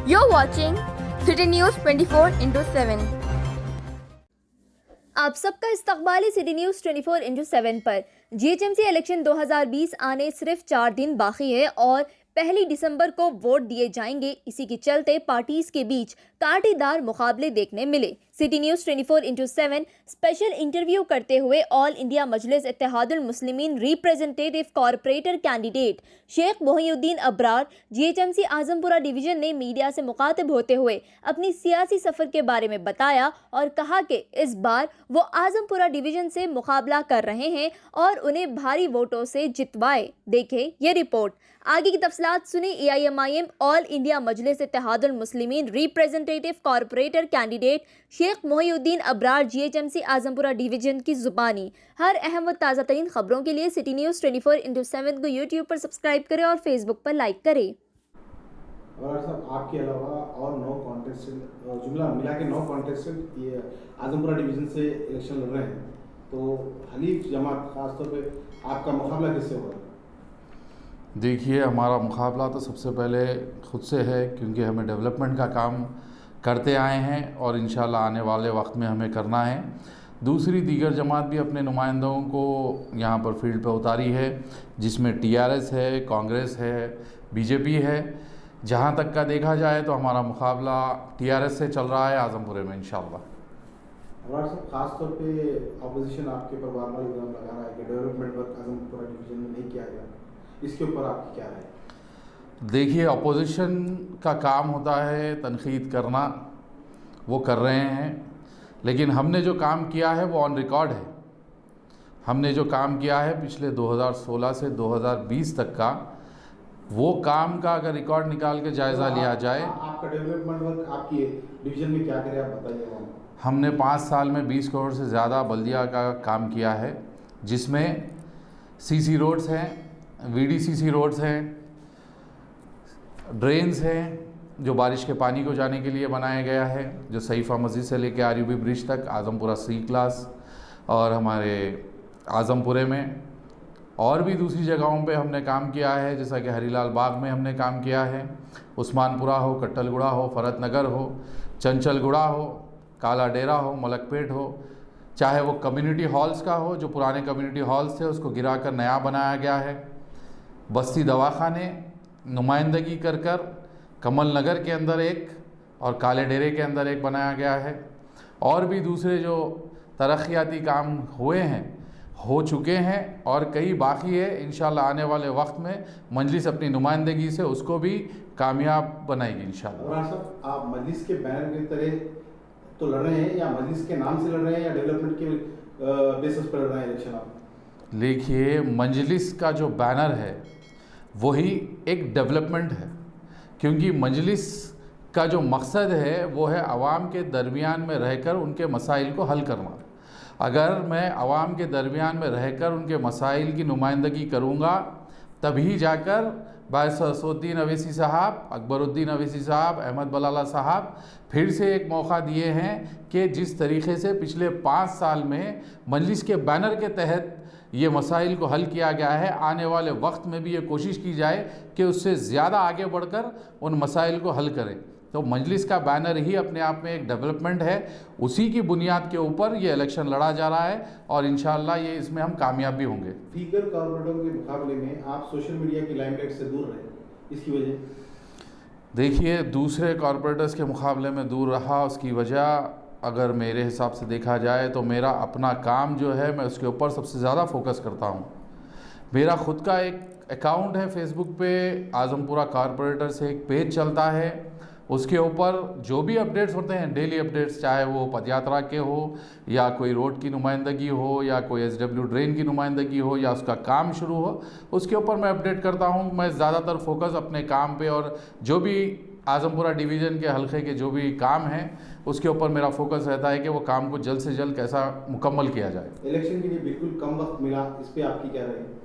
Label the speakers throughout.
Speaker 1: You're watching City News 24/7.
Speaker 2: आप सबका इस्तकबाल है सिटी न्यूज़ 24/7 पर। जीएचएमसी इलेक्शन 2020 आने सिर्फ 4 दिन बाकी है और 1 दिसंबर को वोट दिए जाएंगे। इसी के चलते पार्टीज के बीच कांटेदार मुकाबले देखने मिले। सिटी न्यूज़ 24/7 स्पेशल इंटरव्यू करते हुए all India Majlis Ittehadul Muslimeen representative corporator candidate Sheikh Mohiuddin Abrar GHMC Azampura division ने मीडिया से मुखातिब होते हुए अपनी सियासी सफर के बारे में बताया और कहा कि इस बार वो आजमपुरा डिवीजन से मुकाबला कर रहे हैं और उन्हें भारी वोटों से जितवाए। देखें ये रिपोर्ट। आगे की तफसीलात सुने AIMIM all India Majlis Ittehadul Muslimeen representative corporator candidate Sheikh Mohiuddin Abrar GHMC Azampura division की जुबानी। हर अहम व ताज़ा तरीन खबरों के लिए सिटी न्यूज़ 24/7 को यूट्यूब पर सब्सक्राइब करें और फेसबुक पर लाइक करें।
Speaker 3: और साहब आपके अलावा और 9 कॉन्टेस्टेंट जुमला मिला के 9 कॉन्टेस्टेंट ये आजमपुरा डिवीज़न से इलेक्शन लड़ रहे हैं, तो हलीफ जमात खासतौर पे आपका मुकाबला किससे होगा?
Speaker 4: देखिए, हमारा मुकाबला तो सबसे पहले ख़ुद से है, क्योंकि हमें डेवलपमेंट का काम करते आए हैं और इंशाल्लाह आने वाले वक्त में हमें करना है। दूसरी दीगर जमात भी अपने नुमाइंदों को यहाँ पर फील्ड पे उतारी है, जिसमें TRS है, कांग्रेस है, BJP है। जहाँ तक का देखा जाए तो हमारा मुकाबला TRS से चल रहा है आजमपुरे में इंशाल्लाह।
Speaker 3: हमारा सब खास तौर पे अपोजिशन आपके पर बार-बार इल्ज़ाम लगा रहा है कि डेवलपमेंट वर्क आजमपुरा डिवीज़न में नहीं किया गया, इसके ऊपर आपकी क्या राय है?
Speaker 4: देखिए, अपोजिशन का काम होता है तनकीद करना, वो कर रहे हैं, लेकिन हमने जो काम किया है वो ऑन रिकॉर्ड है। हमने जो काम किया है पिछले 2016 से 2020 तक का, वो काम का अगर रिकॉर्ड निकाल के जायज़ा लिया जाए।
Speaker 3: आपका डेवलपमेंट वर्क आपकी डिवीज़न में क्या करे, आप बताइए।
Speaker 4: हमने 5 साल में 20 करोड़ से ज़्यादा बल्दिया का काम किया है, जिसमें CC रोड्स हैं, VDCC रोड्स हैं, ड्रेन्स हैं जो बारिश के पानी को जाने के लिए बनाया गया है, जो सईफ़ा मस्जिद से लेकर RUB ब्रिज तक आजमपुरा C क्लास और हमारे आजमपुरे में और भी दूसरी जगहों पे हमने काम किया है, जैसा कि हरीलाल बाग में हमने काम किया है। उस्मानपुरा हो, कट्टलगुड़ा हो, फरत नगर हो, चंचलगुड़ा हो, काला डेरा हो, मलकपेट हो, चाहे वो कम्युनिटी हॉल्स का हो, जो पुराने कम्युनिटी हॉल्स थे उसको गिराकर नया बनाया गया है। बस्ती दवाखाने नुमाइंदगी कर कर कमल नगर के अंदर एक और काले डेरे के अंदर एक बनाया गया है। और भी दूसरे जो तरक्याती काम हुए हैं, हो चुके हैं और कई बाकी है। इंशाल्लाह आने वाले वक्त में मजलिस अपनी नुमाइंदगी से उसको भी कामयाब बनाएगी इंशाल्लाह।
Speaker 3: और साहब आप मजलिस के बैनर की तरह तो लड़ रहे हैं, या मजलिस के नाम से लड़ रहे हैं, या डेवलपमेंट के बेसिस पर लड़ रहे हैं इलेक्शन आप?
Speaker 4: देखिए, मजलिस का जो बैनर है वही एक डेवलपमेंट है, क्योंकि मजलिस का जो मकसद है वो है आवाम के दरमियान में रहकर उनके मसाइल को हल करना। अगर मैं आवाम के दरमियान में रहकर उनके मसाइल की नुमाइंदगी करूँगा, तभी जाकर बायस असदुद्दीन अवैसी साहब, अकबरुद्दीन अवैसी साहब, अहमद बलाला साहब फिर से एक मौका दिए हैं कि जिस तरीक़े से पिछले 5 साल में मजलिस के बैनर के तहत ये मसाइल को हल किया गया है, आने वाले वक्त में भी ये कोशिश की जाए कि उससे ज़्यादा आगे बढ़कर उन मसाइल को हल करें। तो मजलिस का बैनर ही अपने आप में एक डेवलपमेंट है, उसी की बुनियाद के ऊपर ये इलेक्शन लड़ा जा रहा है और इंशाल्लाह ये इसमें हम कामयाब भी होंगे।
Speaker 3: दीगर कॉर्पोरेटरों के मुकाबले में आप सोशल मीडिया की लाइमलाइट से दूर रहे, इसकी वजह?
Speaker 4: देखिए, दूसरे कॉर्पोरेटर्स के मुकाबले में दूर रहा, उसकी वजह अगर मेरे हिसाब से देखा जाए तो मेरा अपना काम जो है मैं उसके ऊपर सबसे ज़्यादा फोकस करता हूँ। मेरा ख़ुद का एक अकाउंट है फेसबुक पे, आजमपुरा कॉर्पोरेटर से एक पेज चलता है, उसके ऊपर जो भी अपडेट्स होते हैं, डेली अपडेट्स, चाहे वो पदयात्रा के हो या कोई रोड की नुमाइंदगी हो या कोई SW ड्रेन की नुमाइंदगी हो या उसका काम शुरू हो, उसके ऊपर मैं अपडेट करता हूँ। मैं ज़्यादातर फोकस अपने काम पे और जो भी आजमपुरा डिवीज़न के हल्के के जो भी काम हैं उसके ऊपर मेरा फोकस रहता है कि वो काम को जल्द से जल्द कैसा मुकम्मल किया जाए।
Speaker 3: इलेक्शन के लिए बिल्कुल कम वक्त मिला, इस पर आपकी क्या राय है?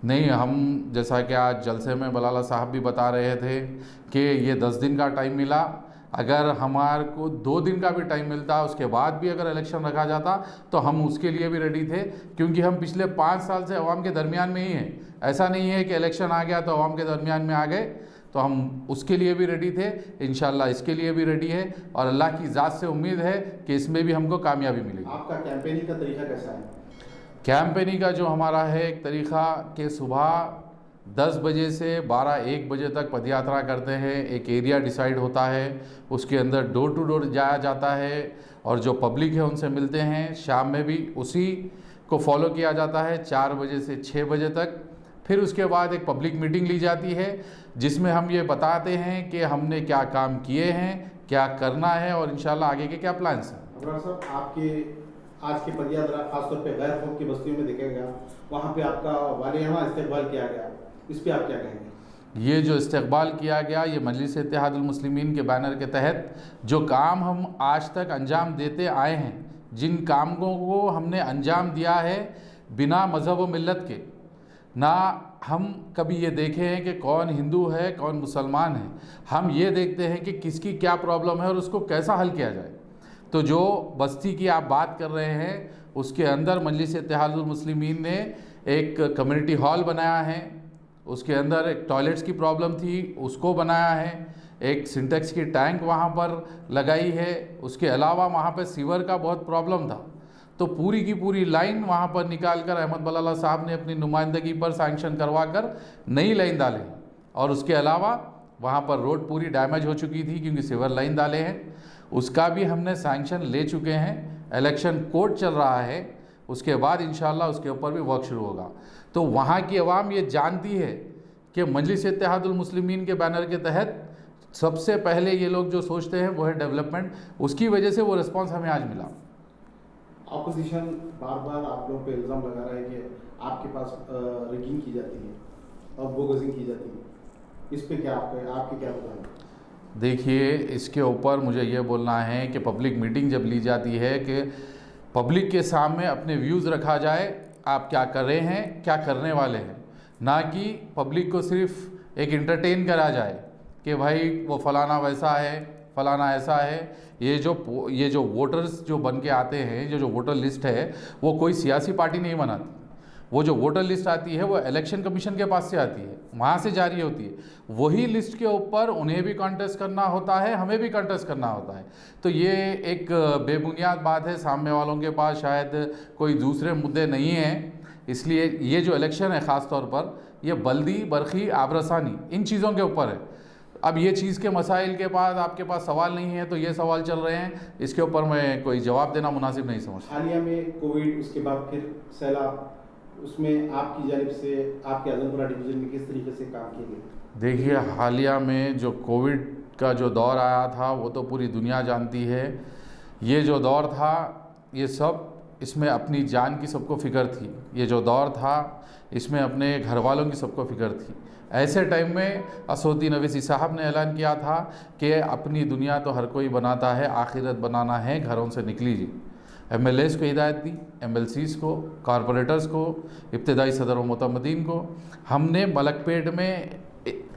Speaker 4: नहीं, हम जैसा कि आज जलसे में बलाला साहब भी बता रहे थे कि ये 10 दिन का टाइम मिला, अगर हमारे को 2 दिन का भी टाइम मिलता, उसके बाद भी अगर इलेक्शन रखा जाता तो हम उसके लिए भी रेडी थे, क्योंकि हम पिछले 5 साल से अवाम के दरमियान में ही हैं। ऐसा नहीं है कि इलेक्शन आ गया तो अवाम के दरमियान में आ गए। तो हम उसके लिए भी रेडी थे, इंशाल्लाह इसके लिए भी रेडी है और अल्लाह की ज़ात से उम्मीद है कि इसमें भी हमको कामयाबी मिलेगी।
Speaker 3: आपका कैंपेनिंग का तरीका कैसा है?
Speaker 4: कैंपेनिंग का जो हमारा है एक तरीक़ा कि सुबह 10 बजे से 12-1 बजे तक पदयात्रा करते हैं। एक एरिया डिसाइड होता है, उसके अंदर डोर टू डोर जाया जाता है और जो पब्लिक है उनसे मिलते हैं। शाम में भी उसी को फॉलो किया जाता है 4 बजे से 6 बजे तक। फिर उसके बाद एक पब्लिक मीटिंग ली जाती है जिसमें हम ये बताते हैं कि हमने क्या काम किए हैं, क्या करना है और इंशाल्लाह आगे के क्या प्लान्स हैं।
Speaker 3: अबरार साहब, आपके आज के पदयात्रा खासतौर पे गैर कौम की बस्तियों में देखा गया, वहाँ पे आपका वालियाना इस्तेकबाल किया गया, इस पे आप क्या कहेंगे?
Speaker 4: ये जो इस्तकबाल किया गया, ये मजलिस इत्तेहादुल मुस्लिमीन के बैनर के तहत जो काम हम आज तक अंजाम देते आए हैं, जिन कामों को हमने अंजाम दिया है बिना मज़हब व मिल्लत के, ना हम कभी ये देखे हैं कि कौन हिंदू है कौन मुसलमान है, हम ये देखते हैं कि किसकी क्या प्रॉब्लम है और उसको कैसा हल किया जाए। तो जो बस्ती की आप बात कर रहे हैं उसके अंदर मजलिस इत्तेहादुल मुस्लिमीन ने एक कम्युनिटी हॉल बनाया है, उसके अंदर एक टॉयलेट्स की प्रॉब्लम थी उसको बनाया है, एक सिंटेक्स की टैंक वहाँ पर लगाई है, उसके अलावा वहाँ पर सीवर का बहुत प्रॉब्लम था। तो पूरी की पूरी लाइन वहाँ पर निकाल कर अहमद बलाला साहब ने अपनी नुमाइंदगी पर सैंक्शन करवा कर नई लाइन डाले और उसके अलावा वहाँ पर रोड पूरी डैमेज हो चुकी थी क्योंकि सीवर लाइन डाले हैं, उसका भी हमने सैंक्शन ले चुके हैं। इलेक्शन कोड चल रहा है, उसके बाद इंशाल्लाह उसके ऊपर भी वर्क शुरू होगा। तो वहाँ की आवाम ये जानती है कि मजलिस इत्तेहादुल मुस्लिमीन के बैनर के तहत सबसे पहले ये लोग जो सोचते हैं वो है डेवलपमेंट, उसकी वजह से वो रिस्पांस हमें आज मिला।
Speaker 3: ऑपोजिशन बार बार आप लोगों पे इल्ज़ाम लगा रहा है कि आपके पास रिगिंग की जाती है और बोगसिंग की जाती है, इस पे क्या आपके क्या बताएं?
Speaker 4: देखिए, इसके ऊपर मुझे ये बोलना है कि पब्लिक मीटिंग जब ली जाती है कि पब्लिक के सामने अपने व्यूज़ रखा जाए, आप क्या कर रहे हैं क्या करने वाले हैं, ना कि पब्लिक को सिर्फ एक इंटरटेन करा जाए कि भाई वो फलाना वैसा है फलाना ऐसा है। ये जो वोटर्स जो बन के आते हैं, जो वोटर लिस्ट है वो कोई सियासी पार्टी नहीं बनाती। वो जो वोटर लिस्ट आती है वो इलेक्शन कमीशन के पास से आती है, वहाँ से जारी होती है। वही लिस्ट के ऊपर उन्हें भी कॉन्टेस्ट करना होता है, हमें भी कॉन्टेस्ट करना होता है। तो ये एक बेबुनियाद बात है, सामने वालों के पास शायद कोई दूसरे मुद्दे नहीं हैं, इसलिए ये जो इलेक्शन है ख़ास तौर पर ये बल्दी बरखी आबरसानी इन चीज़ों के ऊपर है। अब ये चीज़ के मसाइल के बाद आपके पास सवाल नहीं है तो ये सवाल चल रहे हैं, इसके ऊपर मैं कोई जवाब देना मुनासिब नहीं समझता।
Speaker 3: हालिया में कोविड, उसके बाद फिर सैलाब, उसमें आपकी जानिब से आपके आजमपुरा डिवीज़न में किस तरीके से काम किए गए?
Speaker 4: देखिए, हालिया में जो कोविड का जो दौर आया था वो तो पूरी दुनिया जानती है। ये जो दौर था ये सब इसमें अपनी जान की सबको फ़िक्र थी, ये जो दौर था इसमें अपने घर वालों की सबको फ़िक्र थी। ऐसे टाइम में असदुद्दीन अवैसी साहब ने ऐलान किया था कि अपनी दुनिया तो हर कोई बनाता है, आखिरत बनाना है, घरों से निकलीजिए। MLAs को हिदायत दी, MLCs को, कॉरपोरेटर्स को, इब्तदाई सदर व मुतमदीन को। हमने मलकपेट में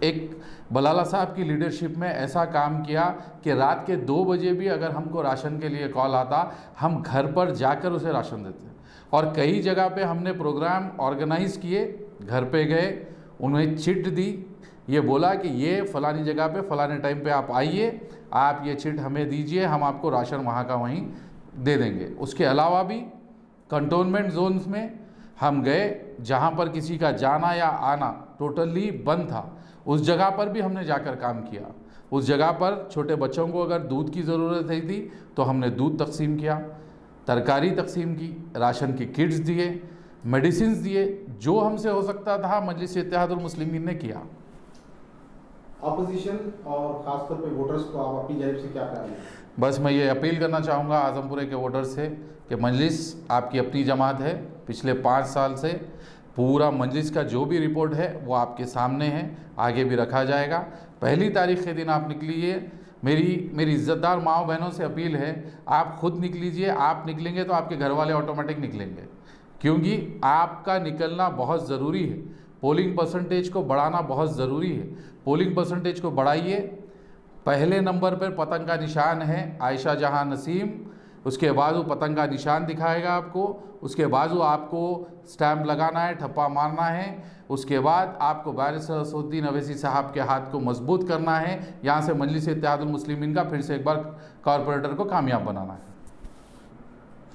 Speaker 4: एक बलाला साहब की लीडरशिप में ऐसा काम किया कि रात के 2 बजे भी अगर हमको राशन के लिए कॉल आता, हम घर पर जाकर उसे राशन देते। और कई जगह पे हमने प्रोग्राम ऑर्गेनाइज़ किए, घर पे गए, उन्हें चिट दी, ये बोला कि ये फ़लानी जगह पे फ़लाने टाइम पे आप आइए, आप ये चिट हमें दीजिए, हम आपको राशन वहाँ का वहीं दे देंगे। उसके अलावा भी कंटोनमेंट जोन्स में हम गए जहाँ पर किसी का जाना या आना टोटली बंद था, उस जगह पर भी हमने जाकर काम किया। उस जगह पर छोटे बच्चों को अगर दूध की ज़रूरत थी तो हमने दूध तकसीम किया, तरकारी तकसीम की, राशन की किट्स दिए, मेडिसिन दिए, जो हमसे हो सकता था मजलिस इत्तेहादुल मुस्लिमीन ने किया।
Speaker 3: ऑपोजिशन और ख़ासतौर पे वोटर्स को आप अपनी जानिब से क्या करेंगे?
Speaker 4: बस मैं ये अपील करना चाहूँगा आज़मपुरे के वोटर्स से कि मजलिस आपकी अपनी जमात है। पिछले 5 साल से पूरा मजलिस का जो भी रिपोर्ट है वो आपके सामने है, आगे भी रखा जाएगा। 1 तारीख़ के दिन आप निकलिए। मेरी इज़्ज़तदार माओ बहनों से अपील है, आप खुद निकलीजिए। आप निकलेंगे तो आपके घर वाले ऑटोमेटिक निकलेंगे, क्योंकि आपका निकलना बहुत ज़रूरी है। पोलिंग परसेंटेज को बढ़ाना बहुत ज़रूरी है। पोलिंग परसेंटेज को बढ़ाइए। पहले नंबर पर पतंग का निशान है आयशा जहां नसीम, उसके बाद वो पतंग का निशान दिखाएगा आपको, उसके बाजू आपको स्टैम्प लगाना है, ठप्पा मारना है। उसके बाद आपको बैरिस्टर असदुद्दीन अवैसी साहब के हाथ को मजबूत करना है। यहाँ से मजलिस इत्तेहादुल मुस्लिमीन का फिर से एक बार कॉरपोरेटर को कामयाब बनाना है।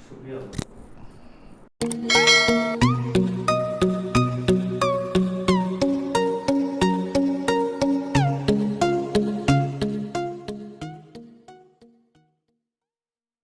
Speaker 5: शुक्रिया।